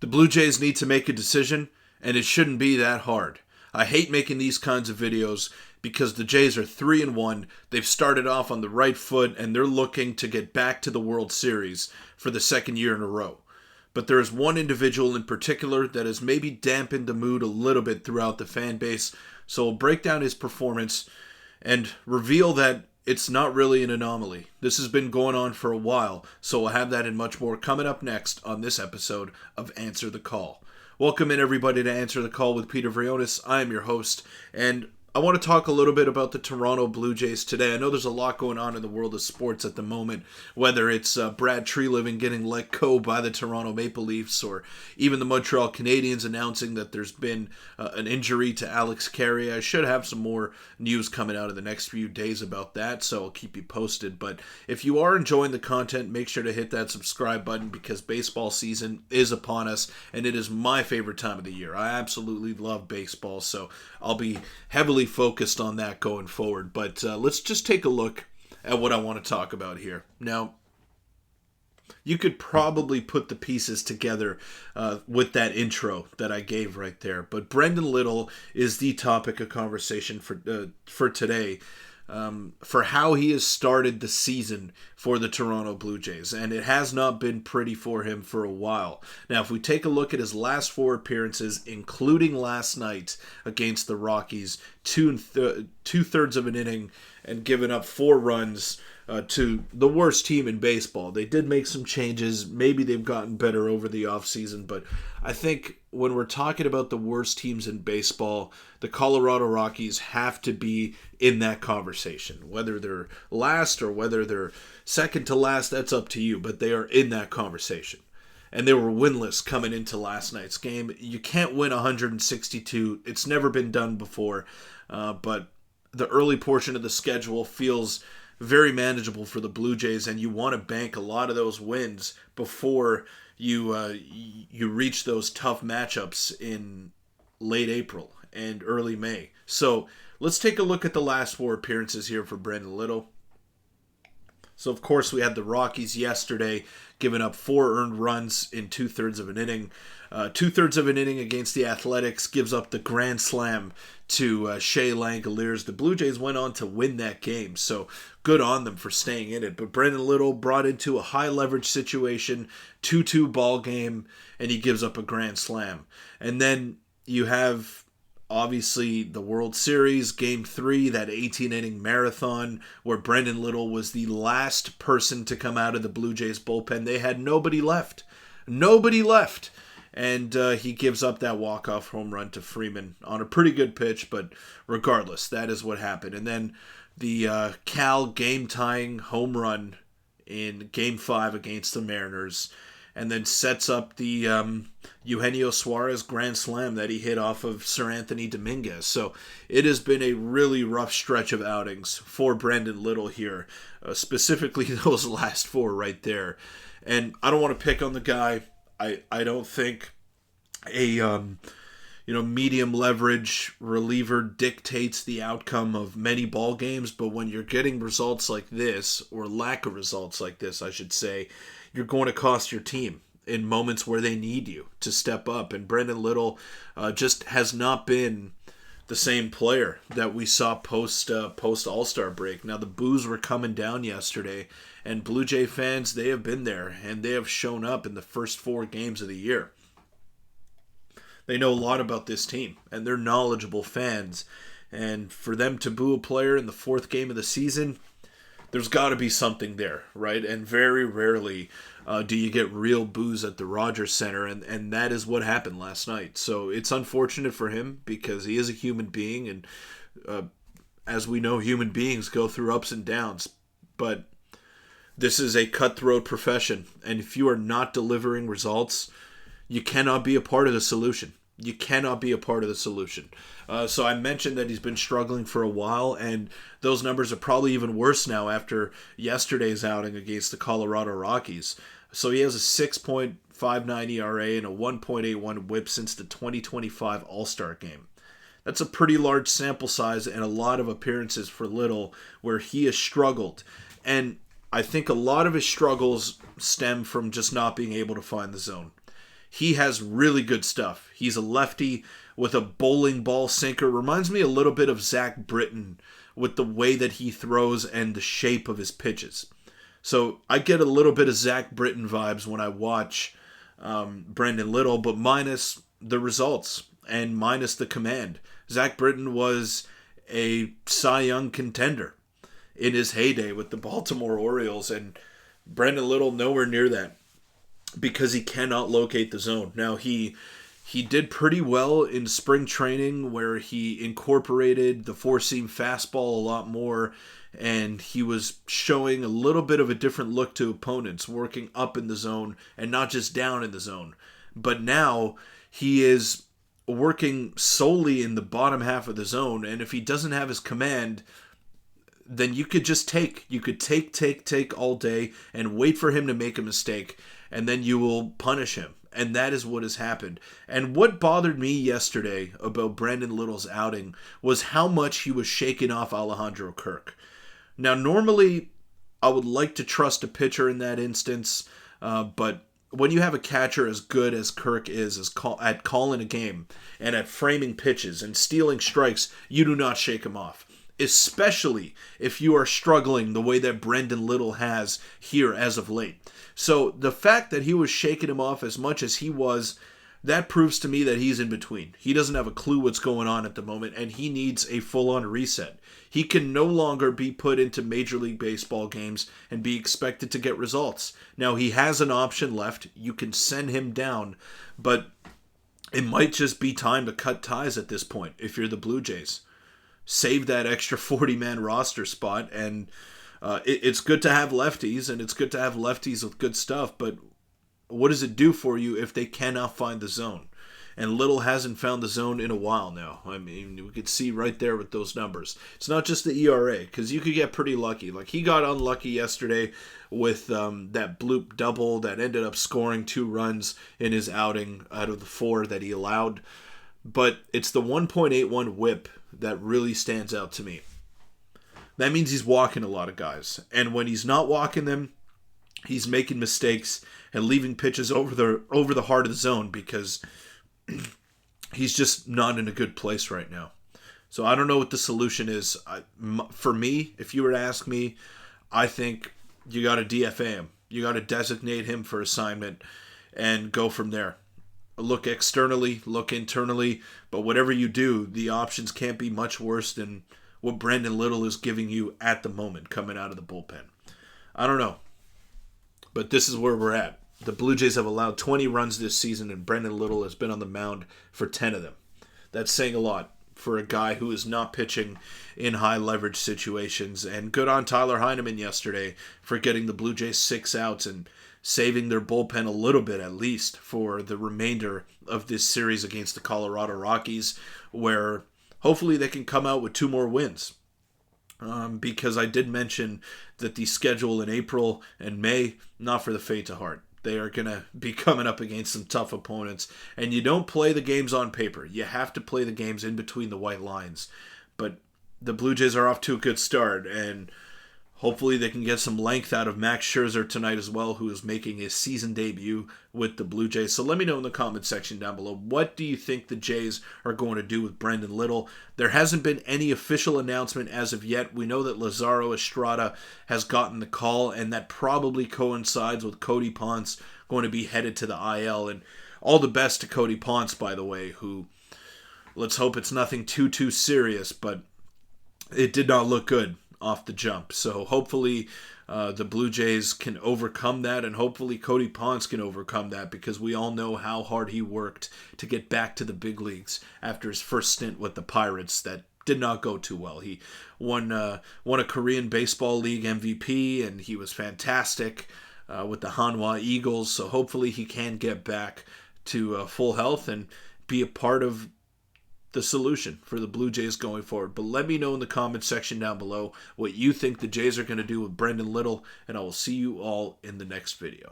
The Blue Jays need to make a decision, and it shouldn't be that hard. I hate making these kinds of videos because the Jays are 3-1. They've started off on the right foot, and they're looking to get back to the World Series for the second year in a row. But there is one individual in particular that has maybe dampened the mood a little bit throughout the fan base, so we'll break down his performance and reveal that it's not really an anomaly. This has been going on for a while, so we'll have that and much more coming up next on this episode of Answer the Call. Welcome in, everybody, to Answer the Call with Peter Vryonis. I am your host, and I want to talk a little bit about the Toronto Blue Jays today. I know there's a lot going on in the world of sports at the moment, whether it's Brad Treliving getting let go by the Toronto Maple Leafs, or even the Montreal Canadiens announcing that there's been an injury to Alex Carey. I should have some more news coming out in the next few days about that, so I'll keep you posted. But if you are enjoying the content, make sure to hit that subscribe button because baseball season is upon us, and it is my favorite time of the year. I absolutely love baseball, so I'll be heavily focused on that going forward. But let's just take a look at what I want to talk about here. Now, you could probably put the pieces together with that intro that I gave right there. But Brendon Little is the topic of conversation for today. For how he has started the season for the Toronto Blue Jays. And it has not been pretty for him for a while. Now, if we take a look at his last four appearances, including last night against the Rockies, two-thirds of an inning and giving up 4 runs to the worst team in baseball. They did make some changes. Maybe they've gotten better over the offseason, but I think when we're talking about the worst teams in baseball, the Colorado Rockies have to be in that conversation. Whether they're last or whether they're second to last, that's up to you, but they are in that conversation. And they were winless coming into last night's game. You can't win 162. It's never been done before, but the early portion of the schedule feels very manageable for the Blue Jays, and you want to bank a lot of those wins before you reach those tough matchups in late April and early May. So let's take a look at the last 4 appearances here for Brendon Little. So, of course, we had the Rockies yesterday giving up 4 earned runs in two-thirds of an inning. Two-thirds of an inning against the Athletics gives up the grand slam to Shea Langoliers. The Blue Jays went on to win that game, so good on them for staying in it. But Brendon Little brought into a high-leverage situation, 2-2 ball game, and he gives up a grand slam. And then you have, obviously, the World Series, Game 3, that 18-inning marathon, where Brendon Little was the last person to come out of the Blue Jays bullpen. They had nobody left. Nobody left. And he gives up that walk-off home run to Freeman on a pretty good pitch, but regardless, that is what happened. And then the Cal game-tying home run in Game 5 against the Mariners, and then sets up the Eugenio Suarez grand slam that he hit off of Sir Anthony Dominguez. So it has been a really rough stretch of outings for Brendon Little here, specifically those last 4 right there. And I don't want to pick on the guy. I don't think a medium leverage reliever dictates the outcome of many ball games, but when you're getting results like this, or lack of results like this, I should say, you're going to cost your team in moments where they need you to step up. And Brendon Little just has not been the same player that we saw post All-Star break. Now, the boos were coming down yesterday, and Blue Jay fans, they have been there, and they have shown up in the first 4 games of the year. They know a lot about this team, and they're knowledgeable fans. And for them to boo a player in the 4th game of the season, there's got to be something there, right? And very rarely do you get real boos at the Rogers Center, and that is what happened last night. So it's unfortunate for him because he is a human being, and as we know, human beings go through ups and downs. But this is a cutthroat profession, and if you are not delivering results, you cannot be a part of the solution. You cannot be a part of the solution. So I mentioned that he's been struggling for a while, and those numbers are probably even worse now after yesterday's outing against the Colorado Rockies. So he has a 6.59 ERA and a 1.81 WHIP since the 2025 All-Star game. That's a pretty large sample size and a lot of appearances for Little where he has struggled. And I think a lot of his struggles stem from just not being able to find the zone. he has really good stuff. He's a lefty with a bowling ball sinker. Reminds me a little bit of Zach Britton with the way that he throws and the shape of his pitches. So I get a little bit of Zach Britton vibes when I watch Brendon Little, but minus the results and minus the command. Zach Britton was a Cy Young contender in his heyday with the Baltimore Orioles, and Brendon Little nowhere near that because he cannot locate the zone. Now, he did pretty well in spring training where he incorporated the four-seam fastball a lot more, and he was showing a little bit of a different look to opponents, working up in the zone and not just down in the zone. But now he is working solely in the bottom half of the zone, and if he doesn't have his command, then you could just take. You could take all day and wait for him to make a mistake, and then you will punish him. And that is what has happened. And what bothered me yesterday about Brendon Little's outing was how much he was shaking off Alejandro Kirk. Now, normally, I would like to trust a pitcher in that instance, but when you have a catcher as good as Kirk is at calling a game and at framing pitches and stealing strikes, you do not shake him off. Especially if you are struggling the way that Brendon Little has here as of late. So the fact that he was shaking him off as much as he was, that proves to me that he's in between. He doesn't have a clue what's going on at the moment, and he needs a full-on reset. He can no longer be put into Major League Baseball games and be expected to get results. Now, he has an option left. You can send him down, but it might just be time to cut ties at this point if you're the Blue Jays. Save that extra 40-man roster spot, and it's good to have lefties, and it's good to have lefties with good stuff, but what does it do for you if they cannot find the zone? And Little hasn't found the zone in a while now. I mean, we could see right there with those numbers. It's not just the ERA, because you could get pretty lucky. Like, he got unlucky yesterday with that bloop double that ended up scoring 2 runs in his outing out of the 4 that he allowed. But it's the 1.81 whip that really stands out to me. That means he's walking a lot of guys. And when he's not walking them, he's making mistakes and leaving pitches over the heart of the zone because he's just not in a good place right now. So I don't know what the solution is. For me, if you were to ask me, I think you got to DFA him. You got to designate him for assignment and go from there. Look externally, look internally, but whatever you do, the options can't be much worse than what Brendon Little is giving you at the moment coming out of the bullpen. I don't know, but this is where we're at. The Blue Jays have allowed 20 runs this season, and Brendon Little has been on the mound for 10 of them. That's saying a lot for a guy who is not pitching in high leverage situations. And good on Tyler Heineman yesterday for getting the Blue Jays 6 outs and saving their bullpen a little bit at least for the remainder of this series against the Colorado Rockies, where hopefully they can come out with 2 more wins. Because I did mention that the schedule in April and May, not for the faint of heart. They are going to be coming up against some tough opponents. And you don't play the games on paper. You have to play the games in between the white lines. But the Blue Jays are off to a good start, and hopefully they can get some length out of Max Scherzer tonight as well, who is making his season debut with the Blue Jays. So let me know in the comment section down below, what do you think the Jays are going to do with Brendon Little? There hasn't been any official announcement as of yet. We know that Lazaro Estrada has gotten the call, and that probably coincides with Cody Ponce going to be headed to the IL. And all the best to Cody Ponce, by the way, who, let's hope it's nothing too serious, but it did not look good off the jump. So hopefully the Blue Jays can overcome that, and hopefully Cody Ponce can overcome that, because we all know how hard he worked to get back to the big leagues after his first stint with the Pirates that did not go too well. He won a Korean Baseball League MVP, and he was fantastic with the Hanwha Eagles. So hopefully he can get back to full health and be a part of the solution for the Blue Jays going forward. But let me know in the comment section down below what you think the Jays are going to do with Brendon Little, and I will see you all in the next video.